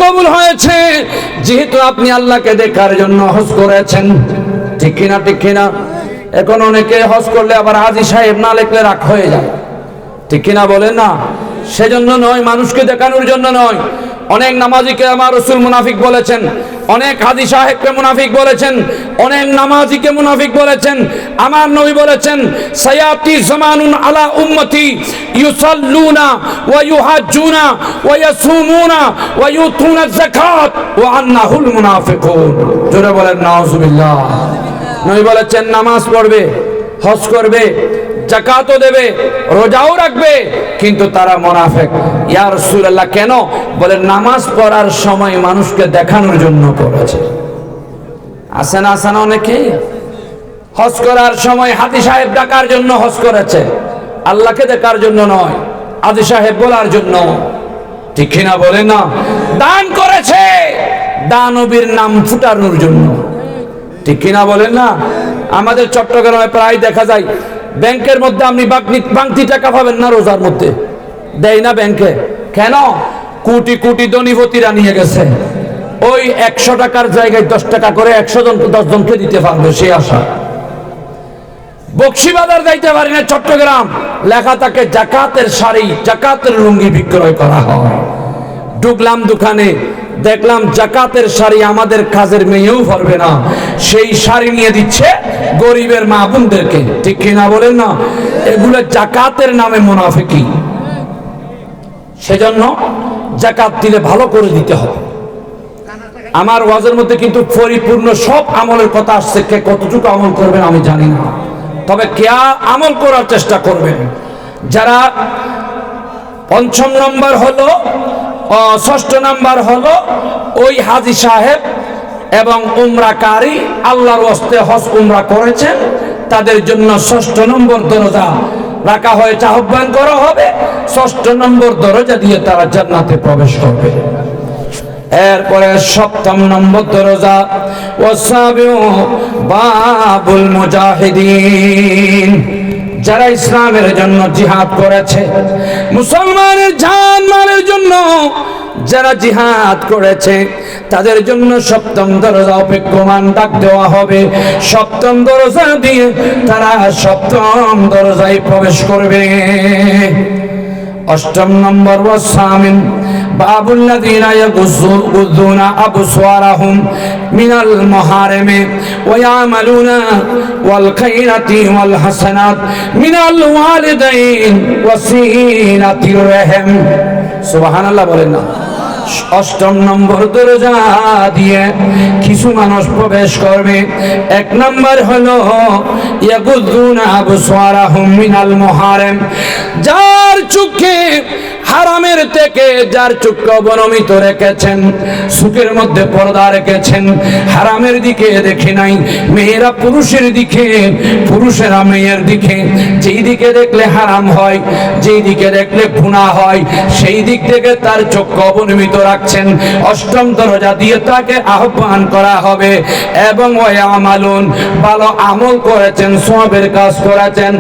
কবুল হয়েছে, যেহেতু আপনি আল্লাহকে দেখার জন্য হজ করেছেন। ঠিক কিনা, ঠিক কিনা? এখন অনেকে হজ করলে আবার হাজী সাহেব না লিখলে রাগ হয়ে যায়। ঠিক কিনা বলেন না? সেজন্য নয়, মানুষকে দেখানোর জন্য নয়। অনেক নামাজিকে আমার রাসূল মুনাফিক বলেছেন, অনেক হাজী সাহেবকে মুনাফিক বলেছেন, অনেক নামাজিকে মুনাফিক বলেছেন। আমার নবী বলেছেন, সায়াতি জামানুন আলা উম্মতি ইউসাল্লুনা ওয়া ইউহাজ্জুনা ওয়া ইয়াসুমুনা ওয়া ইউতুনা যাকাত ওয়া আন্নাহুল মুনাফিকুন। জোরে বলেন নাউজুবিল্লাহ। নবী বলেছেন, নামাজ পড়বে, হজ করবে, যাকাতও দেবে, রোজাও রাখবে, কিন্তু তারা মুনাফিক। ইয়া রাসূলুল্লাহ, কেন? বলে নামাজ পড়ার সময় মানুষকে দেখানোর জন্য পড়েছে। আসেন আসেন অনেকে হজ করার সময় হাজী সাহেব ডাকার জন্য হজ করেছে, আল্লাহকে দেখার জন্য নয়, হাজী সাহেব বলার জন্য। ঠিক কিনা বলেন না? দান করেছে দানবীর নাম ফুটানোর জন্য। ঠিক কিনা বলেন না? আমাদের চট্টগ্রামে প্রায় দেখা যায়, ব্যাংকের মধ্যে আপনি বাংতি টাকা পাবেন না, রোজার মধ্যে দেয় না ব্যাংকে। কেন? কোটি কোটি ধনীপতিরা নিয়ে গেছে, ওই 100 টাকার জায়গায় 10 টাকা করে 100 জন 10 জনকে দিতে পারবে সেই আশা। বক্সিবাজার যাইতে পারি না, চট্টগ্রাম লেখা থাকে জাকাতের শাড়ি, জাকাতের লুঙ্গি বিক্রয় করা হয়। ঢুকলাম দোকানে, দেখলাম জাকাতের শাড়ি আমাদের কাজের মেয়েও পারবে না, সেই শাড়ি নিয়ে দিচ্ছে গরিবের মা বোনদেরকে। ঠিক কিনা বলেন না? এগুলো জাকাতের নামে মুনাফিকি। সেজন্য জাকাত দিলে ভালো করে দিতে হবে। আমার ওয়াজের মধ্যে কিন্তু পরিপূর্ণ সব আমলের কথা আসছে, কে কতটুকু আমল করবেন আমি জানি না, তবে কে আমল করার চেষ্টা করবেন। যারা 5 নম্বর হলো, 6 নম্বর হলো ওই হাজী সাহেব এবং উমরাকারী আল্লাহর ওয়াস্তে হজ উমরা করেছেন, তাদের জন্য 6 নম্বর দরজা রাখা হয়েছে, আহ্বান করা হবে। 6 নম্বর দরজা দিয়ে তারা জান্নাতে প্রবেশ করবে। এরপরে 7 নম্বর দরজা, ওয়াসাবিউ বাবুল মুজাহিদিন, যারা ইসলামের জন্য জিহাদ করেছে, মুসলমানের জান মালের জন্য যারা জিহাদ করেছে, তাদের জন্য 7ম দরজা অপেক্ষমান ডাক দেওয়া হবে। 7ম দরজা দিয়ে তারা 7ম দরজায় প্রবেশ করবে। 8 নম্বর, ওয়াসামিন বাবুল্লাযীনা ইয়াগুযুনা আবসারাহুম মিনাল মাহারিমি ওয়া ইয়ামালুনা ওয়াল খায়রাতি ওয়াল হাসানাত মিনাল ওয়ালিদাইন ওয়াসিলাতির রাহিম। সুবহানাল্লাহ বলেন না? 8 নম্বর দরজা দিয়ে কিছু মানুষ প্রবেশ করবে। 1 নম্বর হলো ইয়াগুযুনা আবসারাহুম মিনাল মাহারিম, যার চোখে হারামের থেকে, যার চক্ষু অবনমিত রেখেছেন, চোখের মধ্যে পর্দা রেখেছেন, হারামের দিকে দেখে নাই, মেয়েরা পুরুষের দিকে, পুরুষেরা মেয়ের দিকে, যেই দিকে দেখলে হারাম হয়, যেই দিকে দেখলে গুনাহ হয়, সেই দিক থেকে তার চক্ষু অবনমিত রাখছেন। 8ম দরজা দিয়ে তাকে আহ্বান করা হবে। এবং ওয়ামালুন, ভালো আমল করেছেন, সওয়াবের কাজ করেছেন,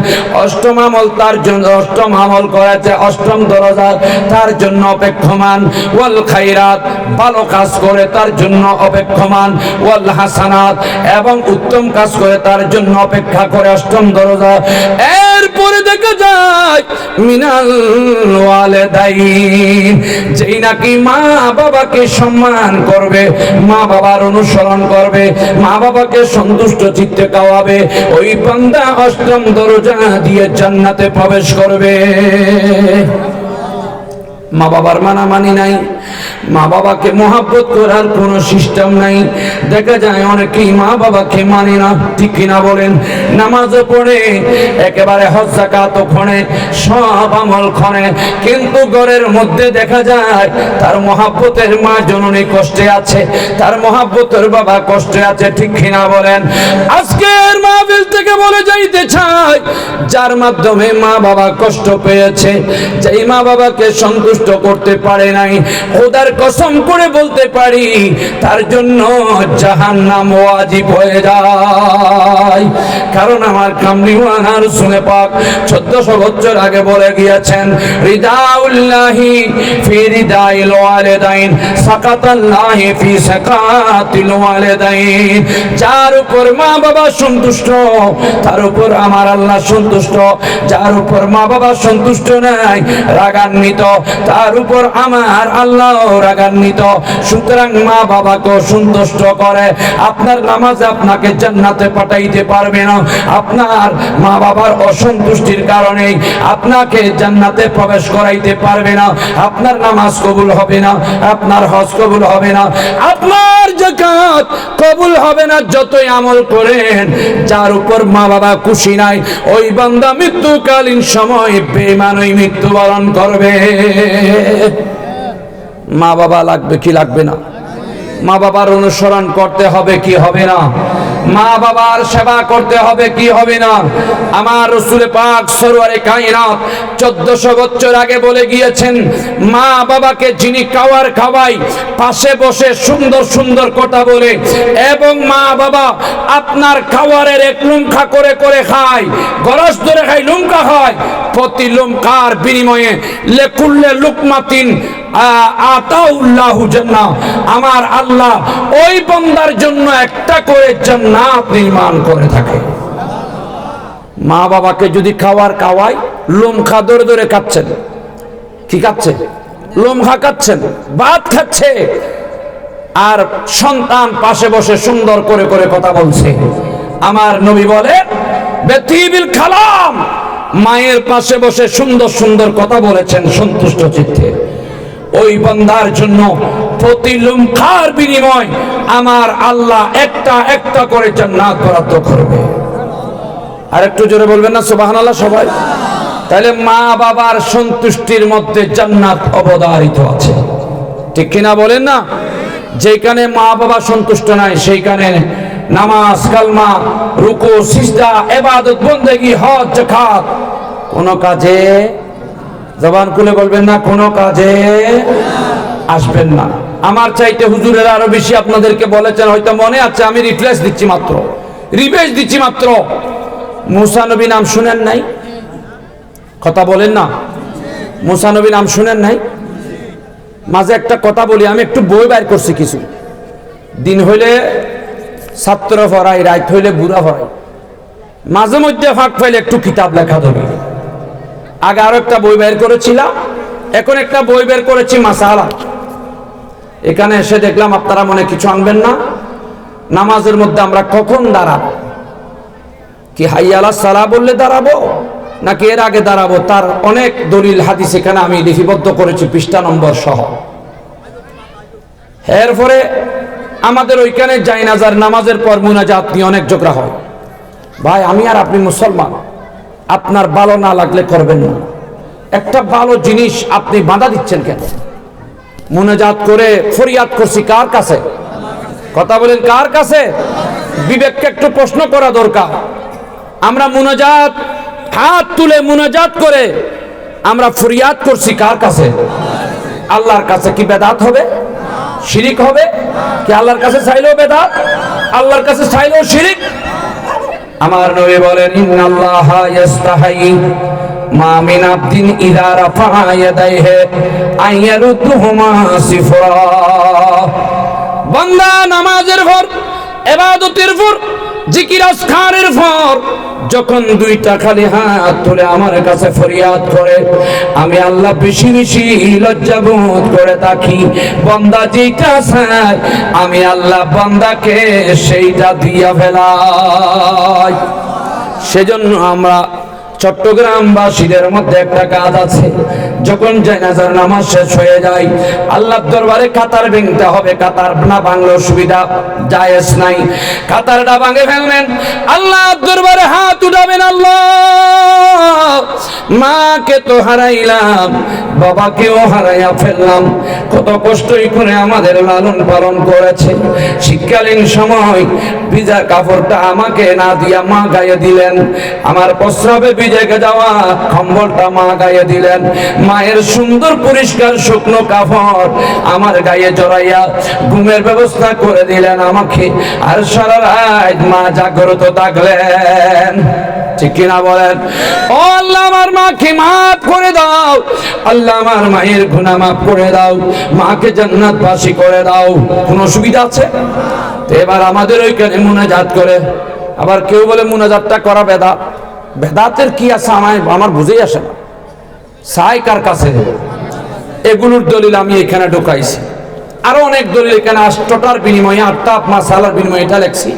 8ম আমল তার জন্য, 8ম আমল করেছে, 8ম দরজা তার জন্য অপেক্ষমান। ওয়াল খায়রাত, ভালো কাজ করে তার জন্য অপেক্ষমান। ওয়াল হাসানাত, এবং উত্তম কাজ করে তার জন্য অপেক্ষা করে 8ম দরজা। এরপরে দেখা যায় মিনাল ওয়ালিদাইন, যেই নাকি মা বাবাকে সম্মান করবে, মা বাবার অনুসরণ করবে, মা বাবাকে সন্তুষ্ট চিত্তে খাওয়াবে, ওই বান্দা 8ম দরজা দিয়ে জান্নাতে প্রবেশ করবে। মা বাবার মানামানি নাই, মা বাবাকে মহব্বত করার কোনো সিস্টেম নাই। দেখা যায় অনেকেই মা বাবাকে মানে না। ঠিক কিনা বলেন? নামাজও পড়ে, একেবারে হজ যাকাতও করে, সব আমল করে, কিন্তু ঘরের মধ্যে দেখা যায় তার মহব্বতের মা জননী কষ্টে আছে, তার মহব্বতের বাবা কষ্টে আছে। ঠিক কিনা বলেন? আজকের মাহফিল থেকে বলে যাইতে চাই, যার মাধ্যমে মা বাবা কষ্ট পেয়েছে, যেই মা বাবাকে সন্তুষ্ট সন্তুষ্ট করতে পারে নাই, খোদার কসম করে বলতে পারি তার জন্য জাহান্নাম ওয়াজিব হয়ে যায়। কারণ আমার কামলিওয়ালা রাসূল পাক 1400 বছর আগে বলে গিয়েছেন, রিদাউল্লাহি ফি রিদাইল ওয়ালিদাইন, সাকাতাল্লাহি ফি সাকাতিল ওয়ালিদাইন। যার উপর মা বাবা সন্তুষ্ট তার উপর আমার আল্লাহ সন্তুষ্ট, যার উপর মা বাবা সন্তুষ্ট নাই, রাগান্বিত, তার উপর আমার আল্লাহ রাগান্বিত। সুতরাং মা বাবাকে সন্তুষ্ট করে আপনার নামাজ আপনাকে জান্নাতে পাঠাইতে পারবে না। আপনার মা বাবার অসন্তুষ্টির কারণে আপনাকে জান্নাতে প্রবেশ করাইতে পারবে না। আপনার নামাজ কবুল হবে না, আপনার হজ কবুল হবে না, আপনার যাকাত কবুল হবে না, যতই আমল করেন। যার উপর মা বাবা খুশি নাই ওই বান্দা মৃত্যুকালীন সময় বেঈমানই মৃত্যুবরণ করবে। মা বাবা লাগবে কি লাগবে না? মা বাবার অনুসরণ করতে হবে কি হবে না? মা বাবার সেবা করতে হবে কি হবে না? আমার রাসূল পাক সরওয়ারে কায়নাত 1400 বছর আগে বলে গিয়েছেন, মা বাবাকে যিনি খাওয়াই পাশে বসে সুন্দর সুন্দর কথা বলে, এবং মা বাবা আপনার খাওয়ারের এক লুমখা করে করে খায়, গরজ ধরে খায়, লুমকা হয়, প্রতি লুমকার বিনিময়ে লেকুল্লে লুকমাতিন আতাউল্লাহু জান্নাহ, আমার আল্লাহ ওই বান্দার জন্য একটা করে জান্নাত নির্মাণ করে থাকে। মা বাবাকে যদি খাওয়াই, লুমখা ধরে ধরে খাচ্ছেন, কি খাচ্ছে? লুমখা খাচ্ছেন, ভাত খাচ্ছে, আর সন্তান পাশে বসে সুন্দর করে করে কথা বলছে। আমার নবী বলে, বেতিবিল খালাম, মায়ের পাশে বসে সুন্দর সুন্দর কথা বলেছেন সন্তুষ্ট চিত্তে, ওই বান্দার জন্য প্রতি লুমখার বিনিময় আমার আল্লাহ একটা একটা করে জান্নাত বরাদ্দ করবে। আর একটু জোরে বলবেন না সুবহানাল্লাহ সবাই? তাহলে মা বাবার সন্তুষ্টির মধ্যে জান্নাত অবধারিত আছে, ঠিক কিনা বলেন না? যেখানে মা বাবা সন্তুষ্ট নাই সেইখানে নামাজ, কালমা, রুকু, সিজদা, ইবাদত, বন্দেগী, হজ, যাকাত কোন কাজে, জবান খুলে বলবেন না, কোন কাজে আসবেন না। আমার চাইতে হুজুরের আরো বেশি আপনাদেরকে বলেছেন, হয়তো মনে আছে, আমি রিফ্রেশ দিচ্ছি মাত্র, রিভাইজ দিচ্ছি মাত্র। মুসা নবী নাম শুনেন নাই? কথা বলেন না, মুসা নবী নাম শুনেন নাই? মাঝে একটা কথা বলি, আমি একটু বই বাইর করছি কিছু দিন হইলে ছাত্র পড়াই, রাত হইলে বুড়া পড়াই, মাঝে মধ্যে ফাঁক পাইলে একটু কিতাব লেখা ধরি। আগে আরো একটা বই বের করেছিলাম, এখন একটা বই বের করেছি মাসালা। এখানে এসে দেখলাম আপনারা মনে কিছু আনবেন না, নামাজের মধ্যে আমরা কখন দাঁড়াবো, কি হাইয়া আলাস সালাহ বললে দাঁড়াবো নাকি এর আগে দাঁড়াবো, তার অনেক দলিল হাদিস এখানে আমি লিপিবদ্ধ করেছি পৃষ্ঠা নম্বর সহ। এরপরে আমাদের ওইখানে জায়নাজার নামাজের পর মুনাজাত নিয়ে অনেক ঝগড়া হয়। ভাই, আমি আর আপনি মুসলমান, আপনার ভালো না লাগলে করবেন না, একটা ভালো জিনিস আপনি বাধা দিচ্ছেন কেন? মুনাজাত করে ফরিয়াদ করছি কার কাছে? কথা বলেন, কার কাছে? বিবেককে একটু প্রশ্ন করা দরকার। আমরা মুনাজাত, হাত তুলে মুনাজাত করে আমরা ফরিয়াদ করছি কার কাছে? আল্লাহর কাছে। কি বেদাত হবে? শিরিক হবে? কি আল্লাহর কাছে চাইলেও বেদাত, আল্লাহর কাছে চাইলেও শিরিক? আমার নবী বলেন, ইন্নাল্লাহা ইস্তাহি মা মিন আবদিন ইযা রাফা ইয়াদাইহি আইয়ারুদ্দুহুমা সিফরা। বান্দা নামাজের পর, ইবাদতের পর, জিকির আজকারের পর যখন দুইটা খালি হাত তুলে আমার কাছে ফরিয়াদ করে, আমি আল্লাহ বেশি বেশি লজ্জাবোধ করে থাকি। বান্দা যেটা চায় আমি আল্লাহ বান্দাকে সেইটা দিয়া ফেলাই। সেজন্য আমরা চট্টগ্রামবাসীদের মধ্যে একটা কাজ আছে, যখন জানাজার নামাজ শেষ হয়ে যায় আল্লাহর দরবারে কাতার ভাঙতে হবে। কাতার না ভাঙলে অসুবিধা, জায়েজ নাই, কাতারটা ভাঙে ফেলবেন, আল্লাহর দরবারে হাত উঠাবেন। আল্লাহ, মাকে তো হারাইলাম, বাবাকেও হারাইয়া ফেললাম, কত কষ্টই করে আমাদের লালন পালন করেছে, শীতকালীন সময় ভিজা কাপড়টা আমাকে না দিয়া মা গায়ে দিলেন, আমার প্রস্রাবে ভিজা লেগে যাওয়া কম্বলটা মা গায়ে দিলেন। মায়ের সুন্দর পরিষ্কার শুকনো কাপড় আমার গায়ে জড়াইয়া ঘুমের ব্যবস্থা করে দিলেন আমাকে। আর সারা রাত মা জাগ্রত থাকলেন। ঠিক কিনা বলেন? ও আল্লাহ, আমার মাকে মাফ করে দাও, আল্লাহ আমার মায়ের গুনাহ মাফ করে দাও, মাকে জান্নাতবাসী করে দাও। কোনো অসুবিধা আছে? তো এবার আমাদের ওইখানে মুনাজাত করে, আবার কেউ বলে মুনাজাতটা করা বেদাত। বেদাতের কি আছে আমার বুঝেই আসে না। চাই কার কাছে? এগুলোর দলিল আমি এখানে ঢুকাইছি, আরো অনেক দলিল এখানে 8টার বিনিময়ে 8টা মাসালার বিনিময়ে এটা লেখছি।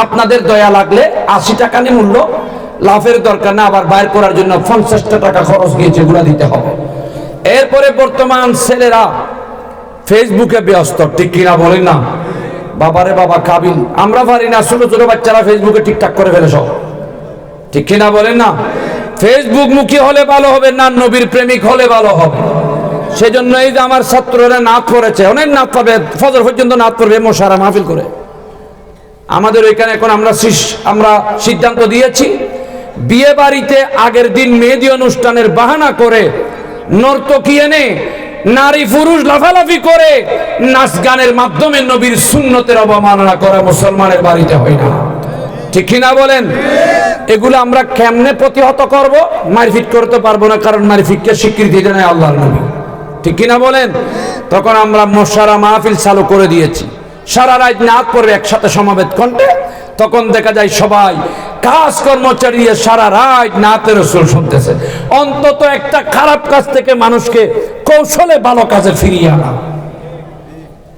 আপনাদের দয়া লাগলে 80 টাকা নিয়ে মূল্য, লাভের দরকার না, আবার বাইর করার জন্য 50টা টাকা খরচ গিয়েছে, এগুলো দিতে হবে। এরপরে বর্তমান ছেলেরা ফেসবুকে ব্যস্ত, ঠিক কিনা বলেন না? বাবারে বাবা কাবিল, আমরা পারি না, ছোট ছোট বাচ্চারা ফেসবুকে ঠিকঠাক করে ফেলে সব, ঠিক কিনা বলেন না? ফেসবুক মুখী হলে ভালো হবে না নবীর প্রেমিক হলে ভালো হবে? সেজন্য এই যে আমার ছাত্ররা নাচ করেছে, অনেক নাচ পাবে, ফজর পর্যন্ত নাচ পড়বে মশারা মাহফিল করে। আমাদের ওইখানে এখন আমরা সিদ্ধান্ত দিয়েছি, বিয়ে বাড়িতে আগের দিন মেহেদি অনুষ্ঠানের বাহানা করে নর্তকী এনে নারী পুরুষ লাফালাফি করে নাচ গানের মাধ্যমে নবীর সুন্নতের অবমাননা করা মুসলমানের বাড়িতে হয় না, ঠিক কিনা বলেন? এগুলো আমরা কেমনে প্রতিহত করব? মারফিট করতে পারবো না, কারণ মারফিটকে স্বীকৃতি দেন আল্লাহর নবী, ঠিক কিনা বলেন? তখন আমরা মশারা মাহফিল চালু করে দিয়েছি, সারা রাত নাচ পড়বে একসাথে সমাবেত কণ্ঠে। তখন দেখা যায় সবাই কাজ কর্মচারী দিয়ে সারা রাত নাতের রসুল শুনতেছে। অন্তত একটা খারাপ কাজ থেকে মানুষকে কৌশলে ভালো কাজে ফিরিয়ে আনা,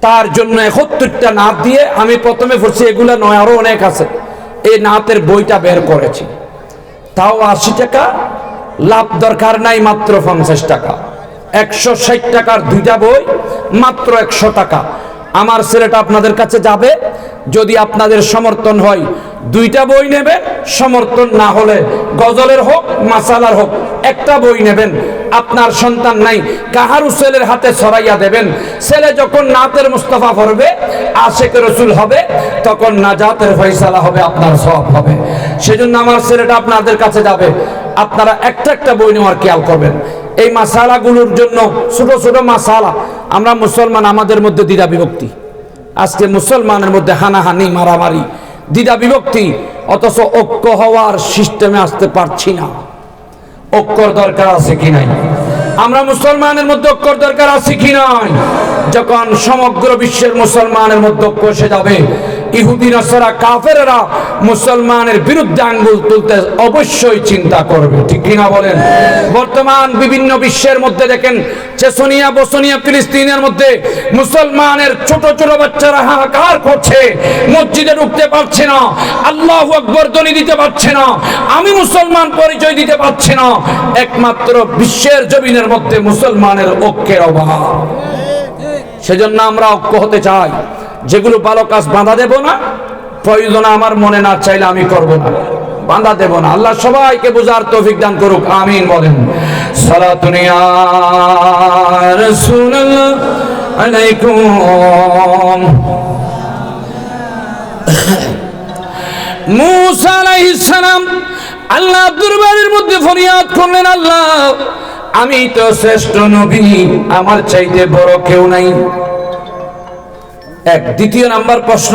তার জন্য 71টা নাত দিয়ে আমি প্রথমে পড়ছি, এগুলা নয় আরো অনেক আছে। এই নাতের বইটা বের করেছি, তাও 80 টাকা, লাভ দরকার নাই, মাত্র 50 টাকা। 160 টাকার 2টা বই, মাত্র 100 টাকা। আমার ছেলেটা আপনাদের কাছে যাবে, যদি আপনাদের সমর্থন হয় 2টা বই নেবেন, সমর্থন না হলে গজলের হোক মাসালার হোক একটা বই নেবেন। আপনার সন্তান নাই, কাহারু ছেলের হাতে ছড়াইয়া দেবেন। ছেলে যখন নাতের মুস্তাফা পড়বে, আশেকে রসুল হবে, তখন নাজাতের ফয়সালা হবে, আপনার সওয়াব হবে। সেজন্য আমার ছেলেটা আপনাদের কাছে যাবে, আপনারা একটা একটা বই নেওয়ার খেয়াল করবেন। এই মাসালাগুলোর জন্য, ছোট ছোট মাসালা, আমরা মুসলমান, আমাদের মধ্যে দ্বিধা বিভক্তি। আজকে মুসলমানের মধ্যে হানাহানি, মারামারি, দ্বিধা বিভক্তি, অথচ ঐক্য হওয়ার সিস্টেমে আসতে পারছি না। ঐক্যর দরকার আছে কি নাই? আমরা মুসলমানের মধ্যে ঐক্যর দরকার আছে কি নাই? যখন সমগ্র বিশ্বের মুসলমানের মধ্যে ঐক্য এসে যাবে, ইহুদি নাসারা কাফেররা মুসলমানের বিরুদ্ধে আঙ্গুল তুলতে অবশ্যই চিন্তা করবে, ঠিক কিনা বলেন? বর্তমান বিভিন্ন বিশ্বের মধ্যে দেখেন, চেচনিয়া, বসনিয়া, ফিলিস্তিনের মধ্যে মুসলমানের ছোট ছোট বাচ্চারা হাহাকার করছে, মসজিদে ঢুকতে পারছে না, আল্লাহু আকবার ধ্বনি দিতে পারছে না, আমি মুসলমান পরিচয় দিতে পারছে না। একমাত্র বিশ্বের জমিনের মধ্যে মুসলমানের ঐক্যের অভাব। সেজন্য আমরা ঐক্য হতে চাই। যেগুলো ভালো কাজ বাধা দেব না, প্রয়োজন আমার মনে না চাইলে আমি করব না, বাধা দেব না। আল্লাহ সবাইকে বুঝার তৌফিক দান করুক, আমিন বলেন। সালাতুন ইয়া রাসূলুল্লাহ আলাইকুম। মূসা আলাইহিস সালাম আল্লাহর দরবারের মধ্যে ফরিয়াদ করলেন, আল্লাহ আমি তো শ্রেষ্ঠ নবী, আমার চাইতে বড় কেউ নাই। দ্বিতীয় নাম্বার প্রশ্ন,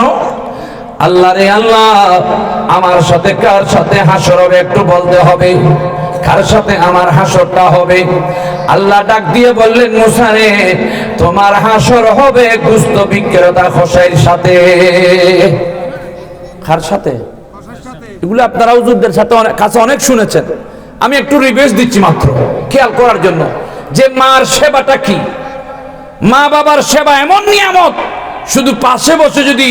আল্লাহ রে আল্লাহ, আমার সাথে কার সাথে হাসর হবে একটু বলতে হবে, কার সাথে আমার হাসরটা হবে? আল্লাহ ডাক দিয়ে বললেন, মুসা রে, তোমার হাসর হবে গোশত বিক্রেতা খোসাইর সাথে। কার সাথে? এগুলো আপনারা হুজুরদের সাথে কাছে অনেক শুনেছেন, আমি একটু রিভাইজ দিচ্ছি মাত্র খেয়াল করার জন্য, যে মার সেবাটা কি। মা বাবার সেবা এমন নিয়ামত, শুধু পাশে বসে যদি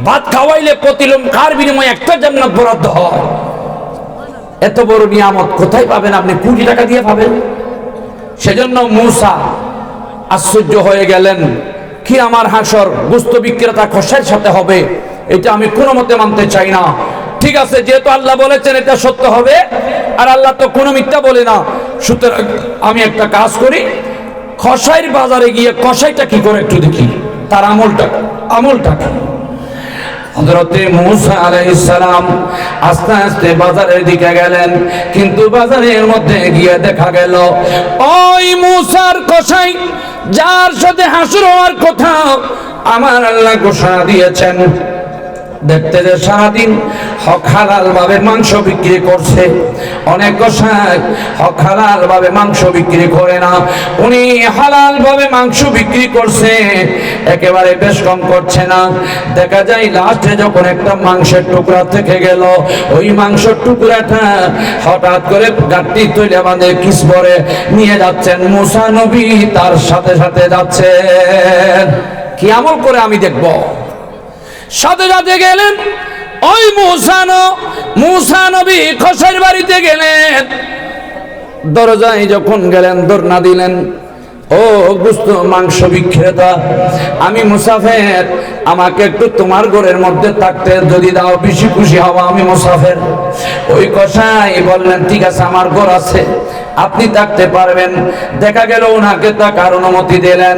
ভাত খাওয়াইলে প্রতিলোম কার বিনিময়ে একটা জান্নাত বরাদ্দ হয়। এত বড় নিয়ামত কোথায় পাবেন? আপনি কোটি টাকা দিয়ে পাবেন। সেজন্য মূসা আশ্চর্য হয়ে গেলেন, কি আমার হাসর গোশত বিক্রেতা খোসাইর সাথে হবে? এটা আমি কোনো মতে মানতে চাই না। ঠিক আছে, যেহেতু আল্লাহ বলেছেন এটা সত্য হবে, আর আল্লাহ তো কোনো মিথ্যা বলে না, সুতরাং আমি একটা কাজ করি, খোসাইর বাজারে গিয়ে কসাইটা কি করে একটু দেখি, তার আমলটা কি। হযরতে মূসা আলাইহিস সালাম আস্তে আস্তে বাজারের দিকে গেলেন, কিন্তু বাজারের মধ্যে গিয়ে দেখা গেল ওই মূসার কসাই যার সাথে হাসর হওয়ার কথা আমার আল্লাহ ঘোষণা দিয়েছেন, দেখতে যে সারাদিন হক হালাল ভাবে মাংস বিক্রি করছে। অনেক কসাই হক হালাল ভাবে মাংস বিক্রি করে না, উনি হালাল ভাবে মাংস বিক্রি করছে, একেবারে বেশ কম করছে না। দেখা যায় লাস্টে যখন একটা মাংসের টুকরা থেকে গেল, ওই মাংসের টুকরাটা হঠাৎ করে গাঁটটি তৈরি আমাদের কিসবরে নিয়ে যাচ্ছেন মূসা নবী, তার সাথে সাথে যাচ্ছেন। কি আমল করে আমি দেখব। সাথে সাথে গেলেন ওই মূসা নবী কসাইয়ের বাড়িতে গেলেন। দরজায় যখন গেলেন, দরজা দিলেন, ও গোস্ত মাংস বিক্রেতা, আমি মুসাফের, আমাকে একটু তোমার ঘরের মধ্যে থাকতে যদি দাও, বেশি খুশি হব, আমি মুসাফের। ওই কসাই বললেন ঠিক আছে, আমার ঘর আছে, আপনি থাকতে পারবেন। দেখা গেল ওনাকে থাকার অনুমতি দিলেন।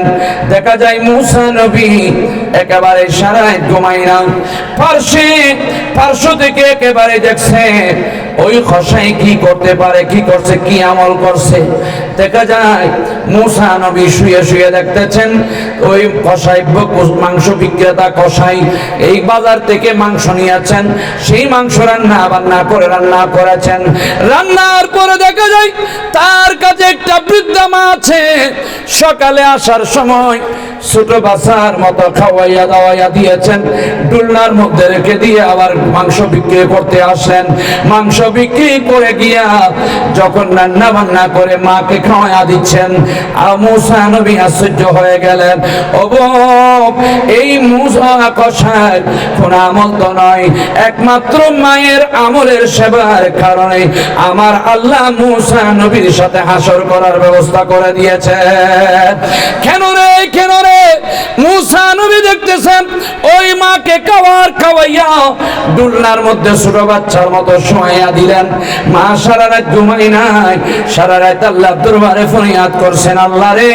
দেখা যায় মূসা নবী একেবারে সারা রাত ঘুমাই না, পার্শ্ব থেকে একেবারে দেখছে ওই কসাই কি করতে পারে, কি করছে, কি আমল করছে। দেখা যায় মূসা নবী শুয়ে শুয়ে দেখতেছেন ওই কসাই, মাংস বিক্রেতা কসাই এই বাজার থেকে মাংস নিয়েছেন, সেই মাংস রান্না করেছেন। রান্নার পরে দেখা যায় তার কাছে একটা বৃদ্ধা মা আছে। সকালে আসার সময় ছোট বাচ্চার মতো খাওয়াইয়া দাওয়াইয়া দিয়েছেন, ডুলনার মধ্যে রেখে দিয়ে আবার মাংস বিক্রি করতে আসেন। মাংস বিক্রি করে গিয়া যখন রান্না বান্না করে মাকে খাওয়াইয়া দিচ্ছেন, আর মূসা নবী আশ্চর্য হয়ে গেলেন। এই মূসা কসাই কোন আমল তো নয়, একমাত্র মায়ের আমলের সেবার কারণে আমার আল্লাহ মূসা নবীর সাথে হাসর করার ব্যবস্থা করে দিয়েছে। কেন রে মূসা নবী দেখতেছেন ওই মাকে খাওয়াইয়া ডুলনার মধ্যে ছোট বাচ্চার মতো শোয়াইয়া দিলেন। মা সারা রাত ঘুমাই নাই, সারা রাত আল্লাহর দরবারে ফরিয়াদ করছেন, আল্লাহ রে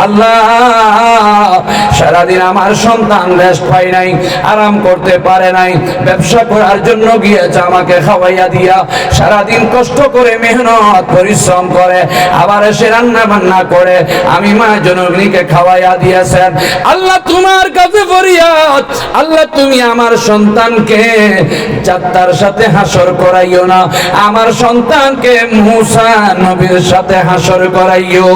আল্লাহ, সারাদিন আমার সন্তান রেস্ট পাই নাই, আরাম করতে পারে নাই, ব্যবসা করার জন্য গিয়েছে, আমাকে খাওয়াইয়া দিয়া সারাদিন কষ্ট করে মেহনত পরিশ্রম করে আবার এসে রান্না বান্না করে আমি মা জনগণীকে খাওয়াইয়া দিয়েছেন। আল্লাহ তোমার কাছে ফরিয়াদ, আল্লাহ তুমি আমার সন্তানকে যাত্রার সাথে হাসর করাইও না, আমার সন্তানকে মূসা নবীর সাথে হাসর করাইও।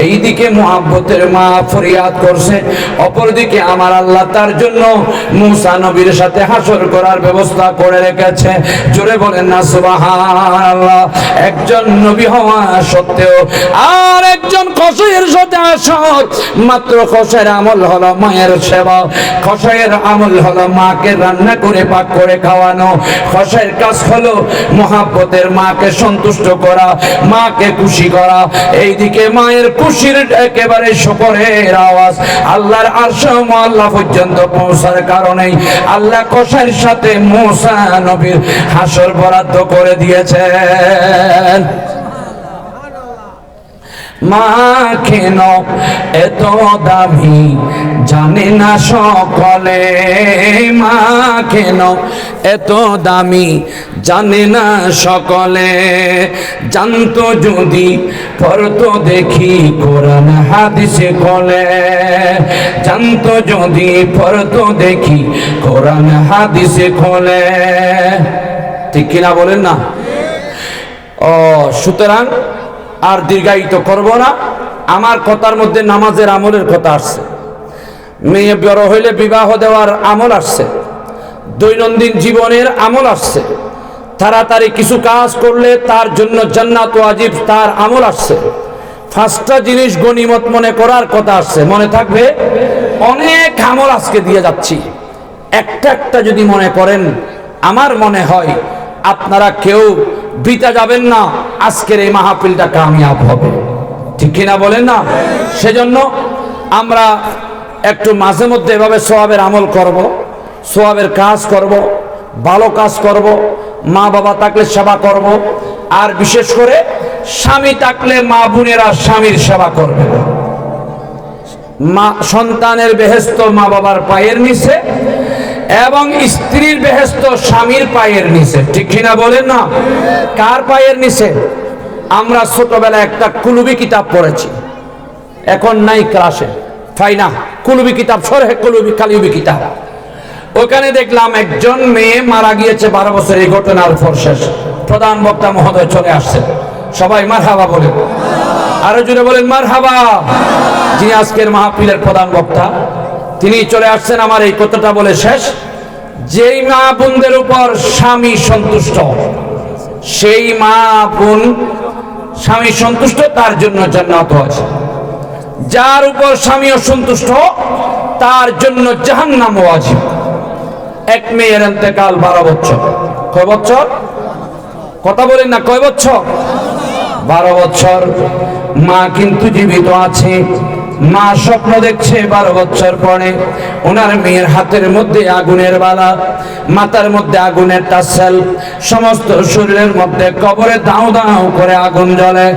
এইদিকে মুহাব্বতের মা ফরিয়াদ করছে, অপরদিকে আমার আল্লাহ তার জন্য মূসা নবীর সাথে হাসর করার ব্যবস্থা করে রেখেছে। জোরে বলেন না সুবহানাল্লাহ। একজন নবী হওয়া সত্ত্বেও আর একজন কসাইয়ের সাথে হাসর। মাত্র কসাইয়ের আমল হলো মায়ের সেবা, কসাইয়ের আমল হলো মাকে রান্না করে পাক করে খাওয়ানো, কসাইয়ের কাজ হলো মুহাব্বতের মাকে সন্তুষ্ট করা, মাকে খুশি করা। এইদিকে মায়ের খুশির একেবারে শুকরের আওয়াজ আল্লাহর আরশ মোয়াল্লা পর্যন্ত পৌঁছার কারণে আল্লাহ কসাইয়ের সাথে মূসা নবীর হাসর বরাদ্দ করে দিয়েছেন। মা কেন এত দামি জানে না সকলে, মা কেন এত দামি জানে না সকলে, জানতো যদি পড়তো দেখি কোরআন হাদিসে কলে, জানতো যদি পড়তো দেখি কোরআন হাদিসে খোলে। ঠিক কিনা বলেন না? সুতরাং আর দীর্ঘায়িত করব না। আমার কথার মধ্যে নামাজের আমলের কথা আসছে, মেয়ে বড় হইলে বিবাহ দেওয়ার আমল আসছে, দৈনন্দিন জীবনের আমল আসছে, তাড়াতাড়ি কিছু কাজ করলে তার জন্য জান্নাত ওয়াজিব, তার আমল আসছে। 5টা জিনিস গনিমত মনে করার কথা আসছে, মনে থাকবে। অনেক আমল আজকে দিয়ে যাচ্ছি, একটা যদি মনে করেন, আমার মনে হয় আপনারা কেউ বিতা যাবেন না, আজকের এই মাহফিলটা কামিয়াব হবে। ঠিক কিনা বলেন না? সেজন্য আমরা একটু মাঝে মধ্যে এভাবে সওয়াবের আমল করব, সওয়াবের কাজ করব, ভালো কাজ করব, মা বাবা থাকলে সেবা করব, আর বিশেষ করে স্বামী থাকলে মা বোনেরা স্বামীর সেবা করবে। মা সন্তানের বেহেশত মা বাবার পায়ের নিচে, এবং স্ত্রীর বেহেশত স্বামীর পায়ের নিচে। ঠিক কিনা বলেন না? কার পায়ের নিচে? আমরা ছোটবেলায় একটা কুলুবি কিতাব পড়েছি, এখন নাই ক্লাসে, তাই না? কুলুবি কিতাব, সরহে কুলুবি কালিউবি কিতাব। ওখানে দেখলাম একজন মেয়ে মারা গিয়েছে 12 বছর। এই ঘটনার পর শেষ প্রধান বক্তা মহোদয় চলে আসছেন, সবাই মারহাবা বলেন, আরো জোরে বলেন মারহাবা। যিনি আজকের মাহফিলের প্রধান বক্তা তিনি চলে আসছেন। আমার এই কথাটা বলে শেষ, যেই মা বোনদের উপর স্বামী সন্তুষ্ট, সেই মা বোন স্বামী সন্তুষ্ট, তার জন্য জান্নাত আছে। যার উপর স্বামী অসন্তুষ্ট তার জন্য জাহান্নাম ওয়াজিব। এক মেয়ের ইন্তেকাল 12 বছর। কয় বছর? কথা বলেন না, কয় বছর? 12 বছর। মা কিন্তু জীবিত আছে। মা স্বপ্ন দেখছে 12 বছর পরে ওনার মেয়ের হাতের মধ্যে আগুনের বালা, মাথার মধ্যে আগুনের টাসেল, সমস্ত শরীরের মধ্যে কবরে দাও দাও করে আগুন জ্বলে।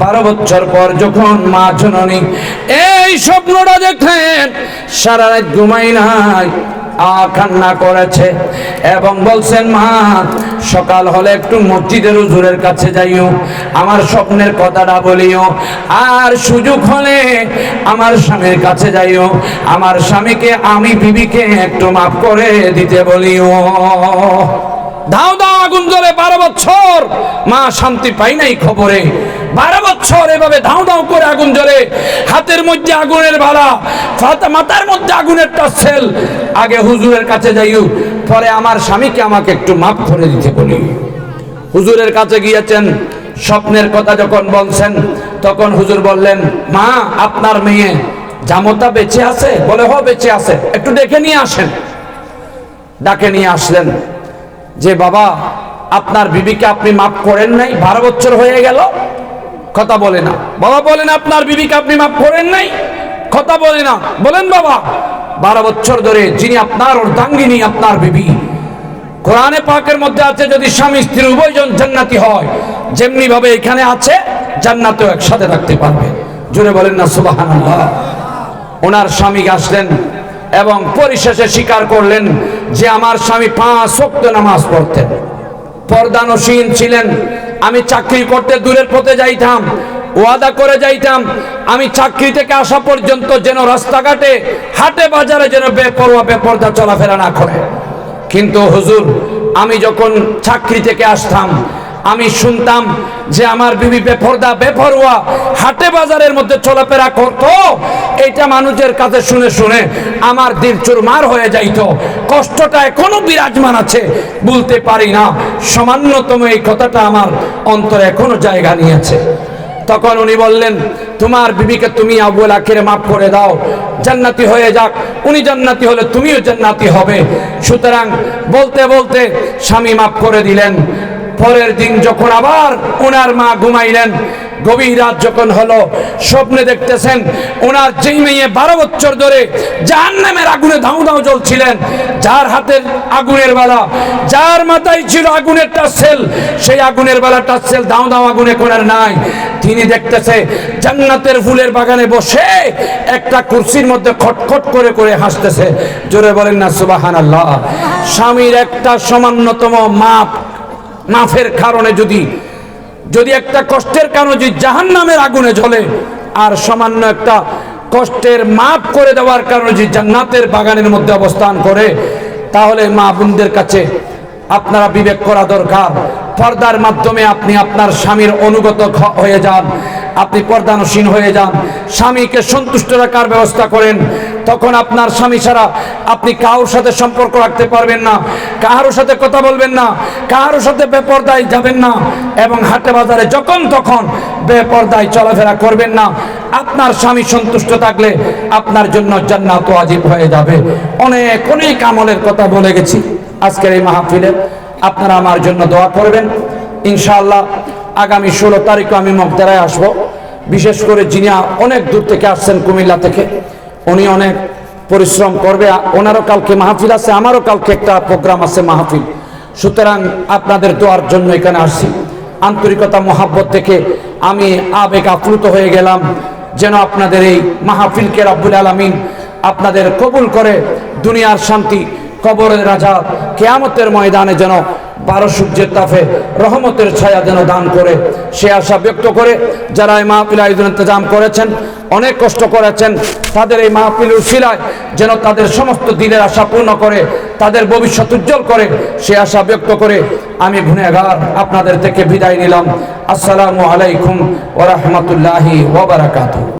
12 বছর পর যখন মা জননী এই স্বপ্নটা দেখলেন, সারা রাত ঘুমাই নাই, কান্না করেছে এবং বলছেন, মা সকাল হলে একটু মসজিদের হুজুরের কাছে যাইও, আমার স্বপ্নের কথাটা বলিও, আর সুযোগ হলে আমার স্বামীর কাছে যাইও, আমার স্বামীকে আমি বিবিকে একটু মাফ করে দিতে বলিও। দাও দাও আগুন জ্বলে 12 বছর, মা শান্তি পাই নাই খবরে। 12 বছর এভাবে দাও দাও করে আগুন জ্বলে, হাতের মধ্যে আগুনের বালা, মাথার মধ্যে আগুনের টাসেল। আগে হুজুরের কাছে যাইও, পরে আমার স্বামীকে আমাকে একটু মাফ করে দিতে বলি। হুজুরের কাছে গিয়েছেন, স্বপ্নের কথা যখন বলছেন তখন হুজুর বললেন, মা আপনার মেয়ে জামতা বেঁচে আছে? বলে হ বেঁচে আছে, একটু দেখে নিয়ে আসেন। ডাকে নিয়ে আসলেন যে, বাবা আপনার বিবিকে আপনি মাফ করেন নাই, 12 বছর হয়ে গেল, কথা বলে না। বাবা বলেন, আপনার বিবিকে আপনি মাফ করেন নাই, কথা বলে না। বলেন বাবা, 12 বছর ধরে যিনি আপনার অর্ধাঙ্গিনী, আপনার বিবি, কোরআনে পাকের মধ্যে আছে যদি স্বামী স্ত্রী উভয়জন জান্নাতি হয়, যেমনি ভাবে এখানে আছে জান্নাতেও একসাথে থাকতে পারবে। জোরে বলেন না সুবহানাল্লাহ। ওনার স্বামী আসলেন এবং পরিশেষে স্বীকার করলেন যে আমার স্বামী 5 ওয়াক্ত নামাজ পড়তেন, পর্দানসীন ছিলেন। আমি চাকরি করতে দূরের পথে যাইতাম, ওয়াদা করে যাইতাম আমি চাকরি থেকে আসা পর্যন্ত যেন রাস্তাঘাটে হাটে বাজারে যেন বেপরোয়া বেপরদা চলাফেরা না করে। কিন্তু হুজুর, আমি যখন চাকরি থেকে আসতাম আমি শুনতাম যে আমার বিবি বেপরদা বেপরোয়া হাটে বাজারের মধ্যে চলাফেরা করত। এটা মানুষের কাছে শুনে শুনে আমার দিল চুরমার হয়ে যাইত। কষ্টটা এখনো বিরাজমান আছে, বলতে পারি না। সামান্যতম এই কথাটা আমার অন্তরে এখনো জায়গা নিয়েছে। তখন উনি বললেন, তোমার বিবিকে তুমি আউয়াল আখিরে মাফ করে দাও, জান্নাতি হয়ে যাক। উনি জান্নাতি হলে তুমিও জান্নাতি হবে। সুতরাং বলতে বলতে স্বামী মাফ করে দিলেন। পরের দিন যখন আবার ওনার মা ঘুমাইলেন, গভীর রাত যখন হলো, স্বপ্নে দেখতেছেন ওনার যেই মেয়ে 12 বছর ধরে জাহান্নামের আগুনে ধাউ ধাউ জ্বলছিলেন, যার হাতের আগুনের বালা, যার মাথায় ছিল আগুনের টাসেল, সেই আগুনের বালা টাসেল ধাউ ধাউ আগুনে কোনার নাই। তিনি দেখতেছে জান্নাতের ফুলের বাগানে বসে একটা কুরসির মধ্যে খটখট করে করে হাসতেছে। জোরে বলেন না সুবহানাল্লাহ। স্বামীর একটা সামান্যতম মাফের কারণে যদি একটা কষ্টের কারণে যদি জাহান্নামের আগুনে জ্বলে, আর সামান্য একটা কষ্টের মাফ করে দেওয়ার কারণে যদি জান্নাতের বাগানের মধ্যে অবস্থান করে, তাহলে মা বোনদের কাছে আপনারা বিবেক করা দরকার। পর্দার মাধ্যমে আপনি আপনার স্বামীর অনুগত হয়ে যান, আপনি পর্দানসীন হয়ে যান, স্বামীকে সন্তুষ্ট রাখার ব্যবস্থা করেন। তখন আপনার স্বামী ছাড়া আপনি কারোর সাথে সম্পর্ক রাখতে পারবেন না, কারোর সাথে কথা বলবেন না, কারোর সাথে বেপরদায় যাবেন না, এবং হাটে বাজারে যখন তখন বেপরদায় চলাফেরা করবেন না। আপনার স্বামী সন্তুষ্ট থাকলে আপনার জন্য জান্নাত ওয়াজিব হয়ে যাবে। অনেক অনেক আমলের কথা বলে গেছি আজকের এই মাহফিলে। আপনারা আমার জন্য দোয়া করবেন। ইনশাআল্লাহ আগামী 16 তারিখে আমি মগদারায় আসব। বিশেষ করে যিনি অনেক দূর থেকে আসছেন, কুমিল্লা থেকে, উনি অনেক পরিশ্রম করবে। ওনারও কালকে মাহফিল আছে, আমারও কালকে একটা প্রোগ্রাম আছে মাহফিল। সুতরাং আপনাদের দোয়ার জন্য এখানে আসছি। আন্তরিকতা মহাব্বত থেকে আমি আবেগ আপ্লুত হয়ে গেলাম। যেন আপনাদের এই মাহফিলকে রব্বুল আলামিন আপনাদের কবুল করে দুনিয়ার শান্তি, কবরের রাজা, কিয়ামতের ময়দানে যেন 12 সূর্যের তাপে রহমতের ছায়া যেন দান করে, সে আশা ব্যক্ত করে যারা এই মাহফিল আয়োজন ইন্তজাম করেছেন, অনেক কষ্ট করেছেন, তাদের এই মাহফিল উসিলায় যেন তাদের সমস্ত দিনের আশা পূর্ণ করে, তাদের ভবিষ্যৎ উজ্জ্বল করে, সে আশা ব্যক্ত করে আমি গুনাহগার আপনাদের থেকে বিদায় নিলাম। আসসালামু আলাইকুম ওয়া রাহমাতুল্লাহি ওয়া বারাকাতুহু।